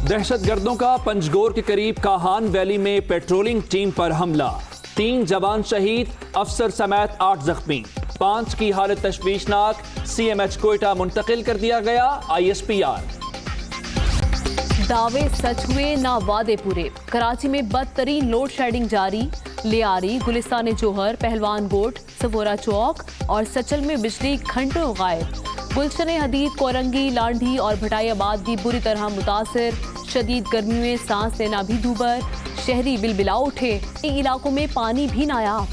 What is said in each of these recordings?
दहशतगर्दों का पंजगोर के करीब काहान वैली में पेट्रोलिंग टीम पर हमला, 3 जवान शहीद, अफसर समेत 8 जख्मी, 5 की हालत तशवीशनाक, CMH कोयटा मुंतकिल कर दिया गया। ISPR। दावे सच हुए ना वादे पूरे। कराची में बदतरीन लोड शेडिंग जारी। लियारी, गुलिस्तान जोहर, पहलवान गोट, सफोरा चौक और सचल में बिजली घंटों गायब। गुलशन हदीद, कोरंगी, लांढी और भटाइयाबाद भी बुरी तरह मुतासिर। शदीद गर्मी में सांस लेना भी दूभर। शहरी बिलबिला उठे। इन इलाकों में पानी भी नायाब।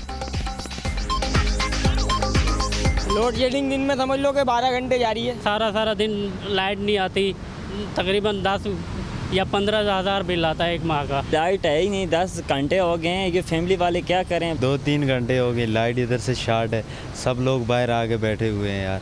लोड शेडिंग दिन में समझ लो कि 12 घंटे जारी है। सारा दिन लाइट नहीं आती। तकरीबन 10 या 15 हज़ार बिल आता है एक माह का। लाइट है ही नहीं, 10 घंटे हो गए हैं। ये फैमिली वाले क्या करें। 2-3 घंटे हो गए, लाइट इधर से शॉर्ट है। सब लोग बाहर आके बैठे हुए हैं यार।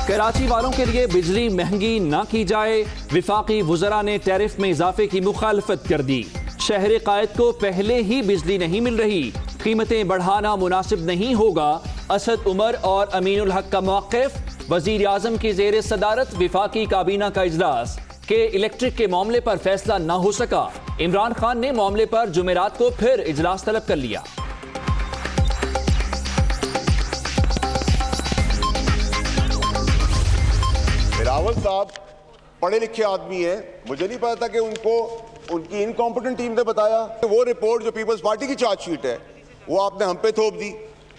कराची वालों के लिए बिजली महंगी ना की जाए। विफाकी वुज़रा ने टैरिफ में इजाफे की मुखालफत कर दी। शहर कायद को पहले ही बिजली नहीं मिल रही, कीमतें बढ़ाना मुनासिब नहीं होगा। असद उमर और अमीनुल हक का मौक़िफ़। वज़ीर आज़म की ज़ेर सदारत विफाकी काबीना का इजलास के इलेक्ट्रिक के मामले पर फैसला ना हो सका। इमरान खान ने मामले पर जुमेरात को फिर इजलास तलब कर लिया। रावल साहब पढ़े लिखे आदमी है, मुझे नहीं पता था कि उनको उनकी इनकॉम्पिटेंट टीम ने बताया कि वो रिपोर्ट जो पीपल्स पार्टी की चार्जशीट है वो आपने हम पे थोप दी।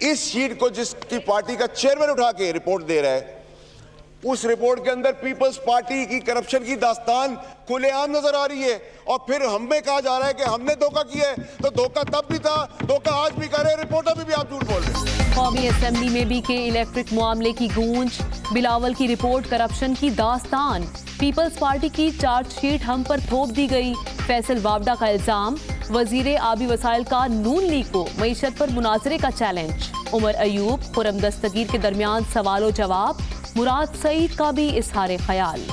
इस शीट को जिसकी पार्टी का चेयरमैन उठा के रिपोर्ट दे रहा है, उस रिपोर्ट के अंदर पीपल्स पार्टी की करप्शन की दास्तान खुलेआम नजर आ रही है। और फिर हमें कहा जा रहा है कि हमने धोखा किया है, तो धोखा तब भी था, धोखा आज भी कर रहे हैं। रिपोर्टर भी आप झूठ बोल रहे हैं। कौमी असेंबली में भी के इलेक्ट्रिक मामले की गूंज। बिलावल की रिपोर्ट करप्शन की दास्तान। पीपल्स पार्टी की चार्जशीट हम पर थोप दी गई। फैसल वावडा का इल्जाम। वजीर आबी वसाइल का नून लीग को मईशत पर मुनाजरे का चैलेंज। उमर अयूब, खुरम दस्तगीर के दरमियान सवालों जवाब। मुराद सईद का भी इजहार ख्याल।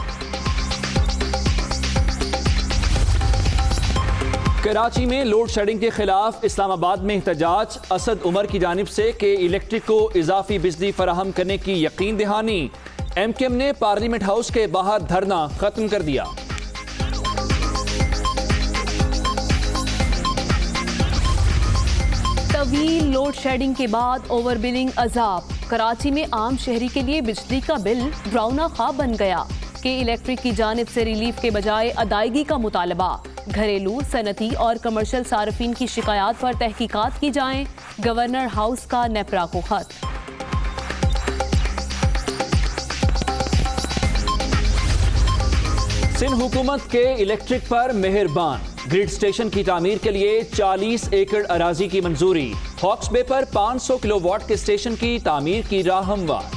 कराची में लोड शेडिंग के खिलाफ इस्लामाबाद में एहतजाज। असद उमर की जानिब से के इलेक्ट्रिक को इजाफी बिजली फराहम करने की यकीन दहानी। MKM ने पार्लियामेंट हाउस के बाहर धरना खत्म कर दिया। तवील लोड शेडिंग के बाद ओवर बिलिंग अजाब। कराची में आम शहरी के लिए बिजली का बिल ड्राउना ख्वाब बन गया। के इलेक्ट्रिक की जानिब से रिलीफ के बजाय अदायगी का मुतालबा। घरेलू, सनती और कमर्शियल सार्फिन की शिकायत पर तहकीकात की जाएं। गवर्नर हाउस का नेपरा को खत। सिंध हुकूमत के इलेक्ट्रिक पर मेहरबान। ग्रिड स्टेशन की तामीर के लिए 40 एकड़ अराजी की मंजूरी। हॉक्स बे पर 500 किलोवाट के स्टेशन की तामीर की राह हमवार।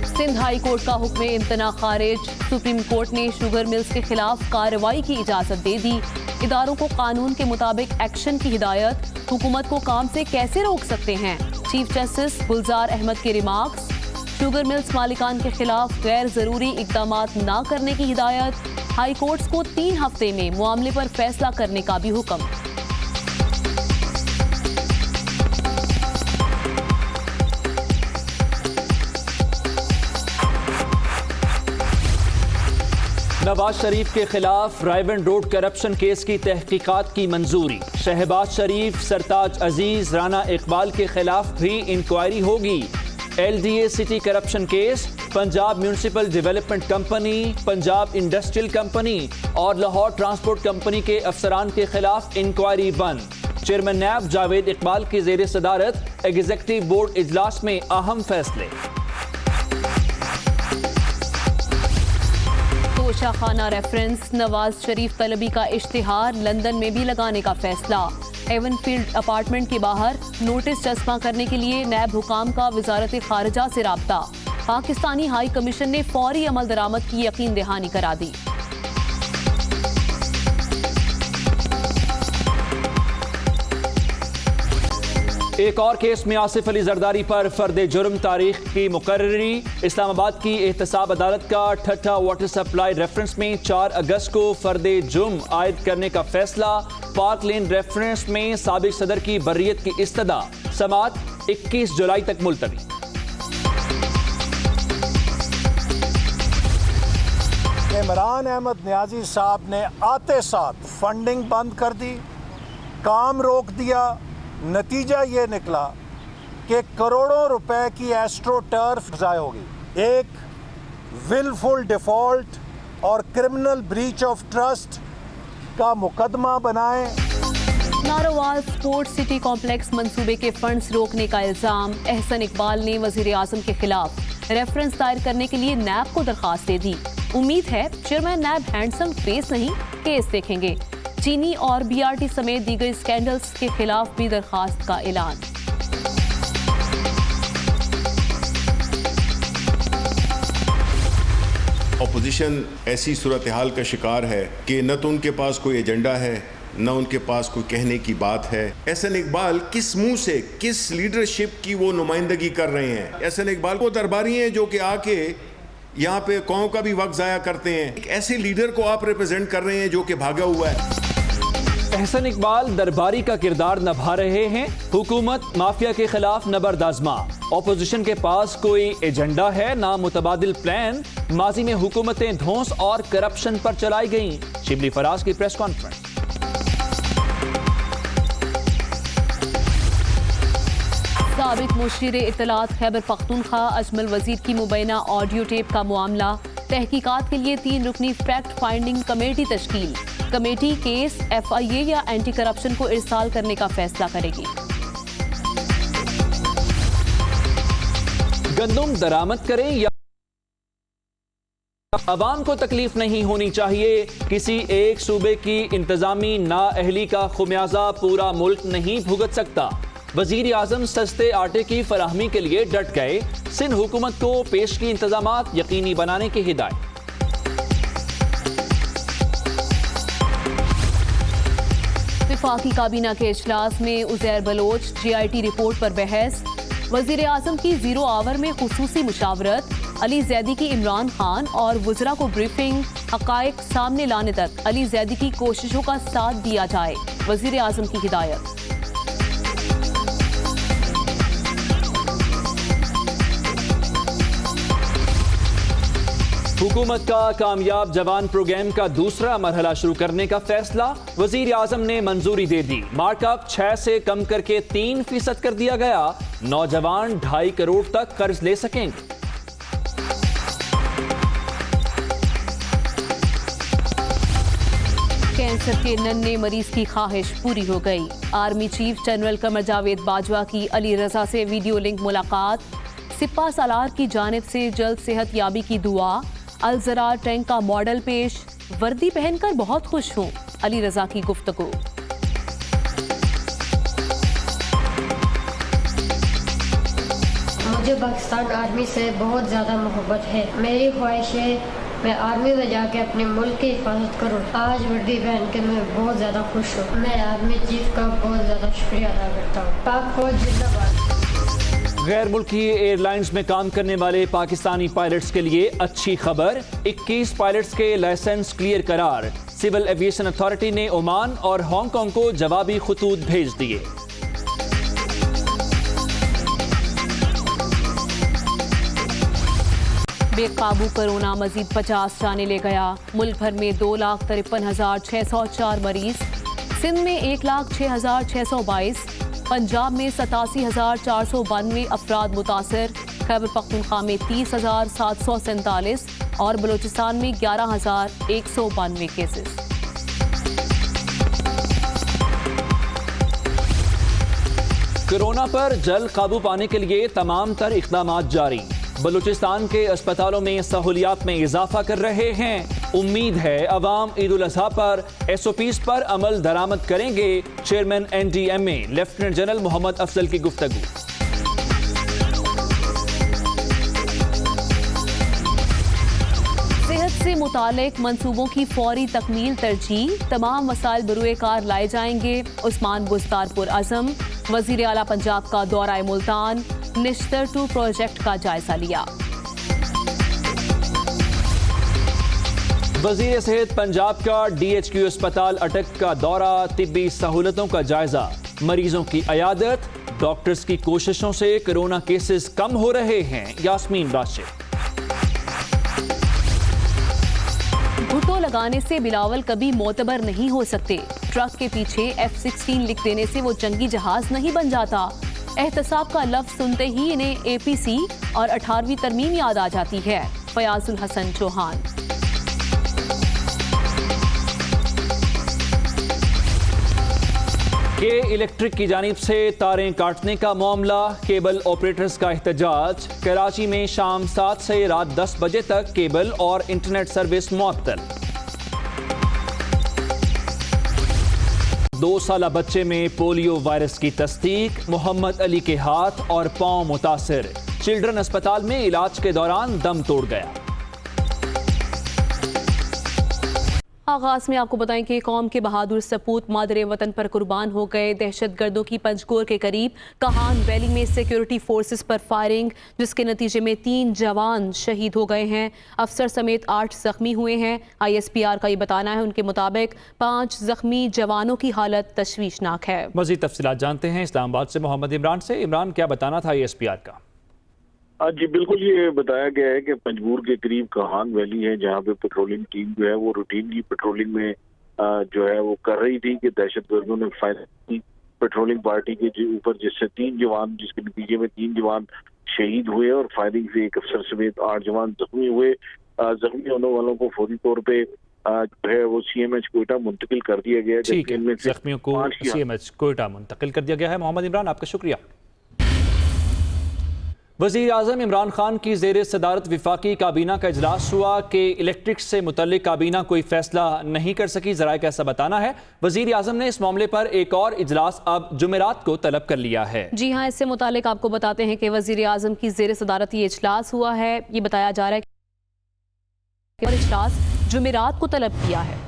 सिंध हाई कोर्ट का हुक्म इम्तना खारिज। सुप्रीम कोर्ट ने शुगर मिल्स के खिलाफ कार्रवाई की इजाजत दे दी। इदारों को कानून के मुताबिक एक्शन की हिदायत। हुकूमत को काम से कैसे रोक सकते हैं? चीफ जस्टिस गुलजार अहमद के रिमार्क्स। शुगर मिल्स मालिकान के खिलाफ गैर जरूरी इकदामात ना करने की हिदायत। हाई कोर्ट्स को 3 हफ्ते में मामले पर फैसला करने का भी हुक्म। नवाज शरीफ के खिलाफ रायवन रोड करप्शन केस की तहकीकात की मंजूरी। शहबाज शरीफ, सरताज अजीज, राना इकबाल के खिलाफ भी इंक्वायरी होगी। LDA city corruption case, Punjab municipal development company, Punjab industrial company और लाहौर ट्रांसपोर्ट कंपनी के अफसरान के खिलाफ इंक्वायरी बंद। चेयरमैन नैब जावेद इकबाल की जेर सदारत एग्जीक्यूटिव बोर्ड इजलास में अहम फैसले। तोशाखाना रेफरेंस। नवाज शरीफ तलबी का इश्तिहार लंदन में भी लगाने का फैसला। एवनफील्ड अपार्टमेंट के बाहर नोटिस चस्पा करने के लिए नैब हुकाम का वजारत खारजा से राब्ता। पाकिस्तानी हाई कमीशन ने फौरी अमल दरामद की यकीन दहानी करा दी। एक और केस में आसिफ अली जरदारी पर फर्द जुर्म तारीख की मुकर्ररी। इस्लामाबाद की एहतसाब अदालत का ठट्ठा वाटर सप्लाई रेफरेंस में 4 अगस्त को फर्द जुर्म आयद करने का फैसला। पार्क लेन रेफरेंस में साबिक सदर की बर्रियत की इस्तदा। समात 21 जुलाई तक मुलतवी। इमरान अहमद न्याजी साहब ने आते साथ फंडिंग बंद कर दी, काम रोक दिया। नतीजा ये निकला कि करोड़ों रुपए की एस्ट्रो टर्फ ज़ाय होगी। एक विलफुल डिफ़ॉल्ट और क्रिमिनल ब्रीच ऑफ ट्रस्ट का मुकदमा बनाएं। नारोवाल स्पोर्ट्स सिटी कॉम्प्लेक्स मंसूबे के फंड्स रोकने का इल्जाम। एहसन इकबाल ने वजीर आजम के खिलाफ रेफरेंस दायर करने के लिए नैब को दरखास्त दे दी। उम्मीद है चेयरमैन नैब हैंडसम फेस नहीं केस देखेंगे। चीनी और बीआरटी समेत दीगर स्कैंडल्स के खिलाफ भी दरखास्त का ऐलान। अपोजिशन ऐसी सूरत हाल का शिकार है कि न तो उनके पास कोई एजेंडा है, न उनके पास कोई कहने की बात है। एहसन इकबाल किस मुंह से, किस लीडरशिप की वो नुमाइंदगी कर रहे हैं? एहसन इकबाल वो दरबारी हैं जो कि आके यहाँ पे कौम का भी वक्त ज़ाया करते हैं। एक ऐसे लीडर को आप रिप्रेजेंट कर रहे हैं जो कि भागा हुआ है। एहसन इकबाल दरबारी का किरदार निभा रहे हैं। हुकूमत माफिया के खिलाफ नबरदाजमा। ऑपोजिशन के पास कोई एजेंडा है ना मुतबादिल प्लान। माजी में हुकूमतें धौंस और करप्शन पर चलाई गईं। शिबली फराज की प्रेस कॉन्फ्रेंस। साबिक मुशीर इत्तलात खैबर पख्तूनख्वा अजमल वजीर की मुबैना ऑडियो टेप का मामला। तहकीकात के लिए 3 रुकनी फैक्ट फाइंडिंग कमेटी तश्कील। कमेटी केस FIA या एंटी करप्शन को इरसाल करने का फैसला करेगी। गंदम दरामद करें या अवाम को तकलीफ नहीं होनी चाहिए। किसी एक सूबे की इंतजामी नाअहली का खुमियाजा पूरा मुल्क नहीं भुगत सकता। वजीर आजम सस्ते आटे की फराहमी के लिए डट गए। सिंध हुकूमत को पेश की इंतजामात यकीनी बनाने की हिदायत। वफाकी काबीना के इजलास में उज़ैर बलोच GIT रिपोर्ट पर बहस। वजीर आजम की 0 आवर में खुसूसी मुशावरत। अली जैदी की इमरान खान और वज़रा को ब्रीफिंग। हक़ाइक़ सामने लाने तक अली जैदी की कोशिशों का साथ दिया जाए। वजीर आजम की हिदायत। हुकूमत का कामयाब जवान प्रोग्राम का दूसरा मरहला शुरू करने का फैसला। वजीर आजम ने मंजूरी दे दी। मार्कअप 6 से कम करके 3% कर दिया गया। नौजवान 2.5 करोड़ तक कर्ज ले सकेंगे। कैंसर के नन्हे मरीज की ख्वाहिश पूरी हो गई। Army chief general Qamar Javed Bajwa की अली रजा से वीडियो लिंक मुलाकात। सिपा सालार की जानिब से जल्द सेहत याबी की दुआ। अलजरार टैंक का मॉडल पेश। वर्दी पहनकर बहुत खुश हूँ, अली रजा की गुफ्तगू। मुझे पाकिस्तान आर्मी से बहुत ज़्यादा मोहब्बत है। मेरी ख्वाहिश है मैं आर्मी में जाके अपने मुल्क की हिफाजत करूँ। आज वर्दी पहन के मैं बहुत ज़्यादा खुश हूँ। मैं आर्मी चीफ का बहुत ज़्यादा शुक्रिया अदा करता हूँ। पाक फौज जिंदाबाद। गैर मुल्की एयरलाइंस में काम करने वाले पाकिस्तानी पायलट्स के लिए अच्छी खबर। 21 पायलट्स के लाइसेंस क्लियर करार। सिविल एविएशन अथॉरिटी ने ओमान और हांगकांग को जवाबी खतूत भेज दिए। बेकाबू कोरोना मजीद 50 जाने ले गया। मुल्क भर में 2,53,604 मरीज। सिंध में 1,06,622। पंजाब में 87,492 अफराद मुतासर। खैबर पख्तूनख्वा में 30,747 और बलूचिस्तान में 11,192 केसेस। कोरोना पर जल्द काबू पाने के लिए तमाम तर इक़दामात जारी। बलूचिस्तान के अस्पतालों में सहूलियात में इजाफा कर रहे हैं। उम्मीद है अवाम ईद उल अज़हा पर SOPs पर अमल दरामद करेंगे। Chairman NDMA lieutenant general Mohammad Afzal की गुफ्तगू। सेहत से मुतालिक मंसूबों की फौरी तकमील तरजीह। तमाम वसाइल बरूए कार लाए जाएंगे। उस्मान बुस्तारपुर अज़म। वजीर आला पंजाब का दौरा मुल्तान। निश्तर 2 प्रोजेक्ट का जायजा लिया। वजीर सेहत पंजाब का DHQ अस्पताल अटक का दौरा। तिब्बी सहूलतों का जायजा। मरीजों की अयादत। डॉक्टर्स की कोशिशों से कोरोना केसेस कम हो रहे हैं। यास्मीन राशिद। भुट्टो लगाने से बिलावल कभी मोतबर नहीं हो सकते। ट्रक के पीछे F-16 लिख देने से वो जंगी जहाज नहीं बन जाता। एहतसाब का लफ्ज सुनते ही इन्हें APC और 18वीं तरमीम याद आ जाती है। फयाजुल हसन चौहान। के इलेक्ट्रिक की जानिब से तारें काटने का मामला, केबल ऑपरेटर्स का एहतजाज। कराची में शाम 7 से रात 10 बजे तक केबल और इंटरनेट सर्विस मुअत्तल। 2 साला बच्चे में पोलियो वायरस की तस्दीक, मोहम्मद अली के हाथ और पांव मुतासिर। चिल्ड्रन अस्पताल में इलाज के दौरान दम तोड़ गया। आगाज में आपको बताएं कि कौम के बहादुर सपूत मादरे वतन पर कुर्बान हो गए। दहशतगर्दों की पंजकोर के करीब कहान वैली में सिक्योरिटी फोर्सेस पर फायरिंग, जिसके नतीजे में 3 जवान शहीद हो गए हैं। अफसर समेत 8 जख्मी हुए हैं। ISPR का ये बताना है, उनके मुताबिक 5 जख्मी जवानों की हालत तशवीशनाक है। मजीद तफसीलात जानते हैं इस्लामाबाद से मोहम्मद इमरान से। इमरान, क्या बताना था ISPR का? जी बिल्कुल, ये बताया गया है कि पंजगूर के करीब कहान वैली है, जहाँ पे पेट्रोलिंग टीम जो है वो रूटीन की पेट्रोलिंग में जो है वो कर रही थी कि दहशतगर्दों ने फायर की पेट्रोलिंग पार्टी के ऊपर, जिससे 3 जवान, जिसके नतीजे में 3 जवान शहीद हुए और फायरिंग से एक अफसर समेत 8 जवान जख्मी हुए। जख्मी होने वालों को फौरी तौर पे जो है वो CMH कोयटा मुंतकिल कर दिया गया है। इनमें जख्मियों को CMH कोयटा मुंतकिल कर दिया गया है। मोहम्मद इमरान, आपका शुक्रिया। वज़ीर आज़म इमरान खान की ज़ेर सदारत विफाकी काबीना का इजलास हुआ कि इलेक्ट्रिक से मुतल्लिक काबीना कोई फैसला नहीं कर सकी। ज़राए का ऐसा बताना है। वज़ीर आज़म ने इस मामले पर एक और इजलास अब जुमेरात को तलब कर लिया है। जी हाँ, इससे मुतालिक आपको बताते हैं कि वज़ीर आज़म की ज़ेर सदारत ये इजलास हुआ है। ये बताया जा रहा है कि इजलास जुमेरात को तलब किया है।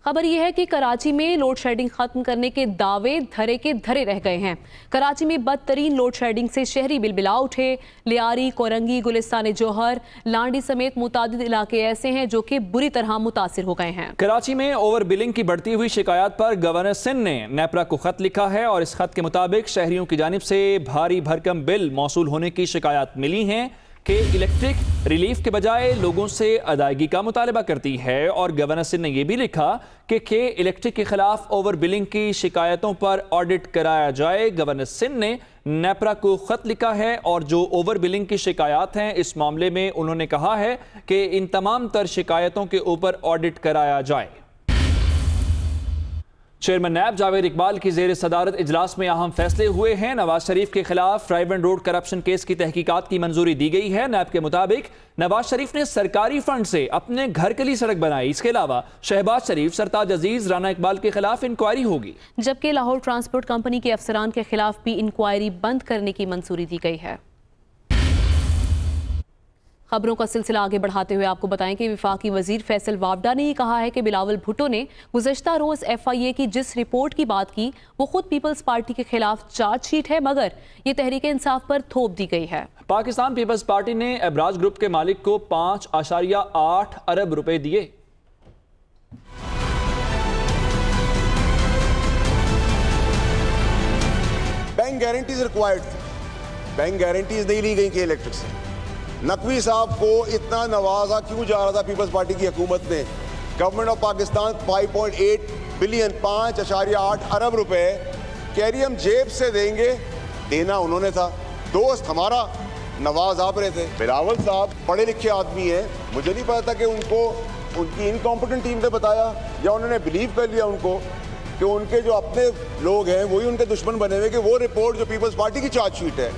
खबर यह है कि कराची में लोड शेडिंग खत्म करने के दावे धरे के धरे रह गए हैं। कराची में बदतरीन लोड शेडिंग से शहरी बिलबिला उठे। लियारी, कोरंगी, गुलिस्तान जौहर, लांडी समेत मुतादिद इलाके ऐसे हैं जो कि बुरी तरह मुतासिर हो गए हैं। कराची में ओवर बिलिंग की बढ़ती हुई शिकायत पर गवर्नर सिंध ने नेपरा को खत लिखा है और इस खत के मुताबिक शहरियों की जानिब से भारी भरकम बिल मौसूल होने की शिकायत मिली हैं कि इलेक्ट्रिक रिलीफ के बजाय लोगों से अदायगी का मुतालबा करती है। और गवर्नर सिंध ने यह भी लिखा कि इलेक्ट्रिक के खिलाफ ओवर बिलिंग की शिकायतों पर ऑडिट कराया जाए। गवर्नर सिंध ने नेपरा को खत लिखा है और जो ओवर बिलिंग की शिकायत हैं इस मामले में उन्होंने कहा है कि इन तमाम तर शिकायतों के ऊपर ऑडिट कराया जाए। चेयरमैन नैब जावेद इकबाल की ज़ेर सदारत इजलास में अहम फैसले हुए हैं। नवाज शरीफ के खिलाफ राइवन रोड करप्शन केस की तहकीकात की मंजूरी दी गई है। नैब के मुताबिक नवाज शरीफ ने सरकारी फंड से अपने घर के लिए सड़क बनाई। इसके अलावा शहबाज शरीफ, सरताज अजीज, राना इकबाल के खिलाफ इंक्वायरी होगी, जबकि लाहौर ट्रांसपोर्ट कंपनी के अफसरान के खिलाफ भी इंक्वायरी बंद करने की मंजूरी दी गई है। खबरों का सिलसिला आगे बढ़ाते हुए आपको बताएं कि विफाकी वजीर फैसल वावडा ने कहा है कि बिलावल भुट्टो ने गुज़श्ता रोज FIA की जिस रिपोर्ट की बात की वो खुद पीपल्स पार्टी के खिलाफ चार्जशीट है, मगर ये तहरीक इंसाफ पर थोप दी गई है। पाकिस्तान पीपल्स पार्टी ने एबराज ग्रुप के मालिक को 5.8 अरब रुपए दिए। बैंक गारंटीज रिक्वायर्ड थी, बैंक गारंटीज नहीं ली गई कि इलेक्ट्रिक से। नकवी साहब को इतना नवाजा क्यों जा रहा था पीपल्स पार्टी की हुकूमत ने? गवर्नमेंट ऑफ पाकिस्तान 5.8 बिलियन 5.8 अरब रुपए कह रही हम जेब से देंगे, देना उन्होंने था। दोस्त हमारा नवाज आप रहे थे। बिलावल साहब पढ़े लिखे आदमी हैं, मुझे नहीं पता था कि उनको उनकी इनकॉम्पिटेंट टीम ने बताया या उन्होंने बिलीव कर लिया उनको कि उनके जो अपने लोग हैं वही उनके दुश्मन बने हुए, कि वो रिपोर्ट जो पीपल्स पार्टी की चार्जशीट है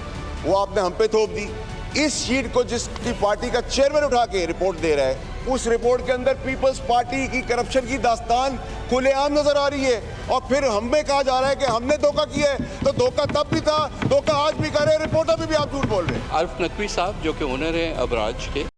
वो आपने हम पे थोप दी। इस शीट को जिसकी पार्टी का चेयरमैन उठा के रिपोर्ट दे रहा है, उस रिपोर्ट के अंदर पीपल्स पार्टी की करप्शन की दास्तान खुलेआम नजर आ रही है। और फिर हमें कहा जा रहा है कि हमने धोखा किया है, तो धोखा तब भी था, धोखा आज भी कर रहे हैं, रिपोर्टर भी आप झूठ बोल रहे हैं। आरिफ नकवी साहब जो कि ओनर हैं अबराज के,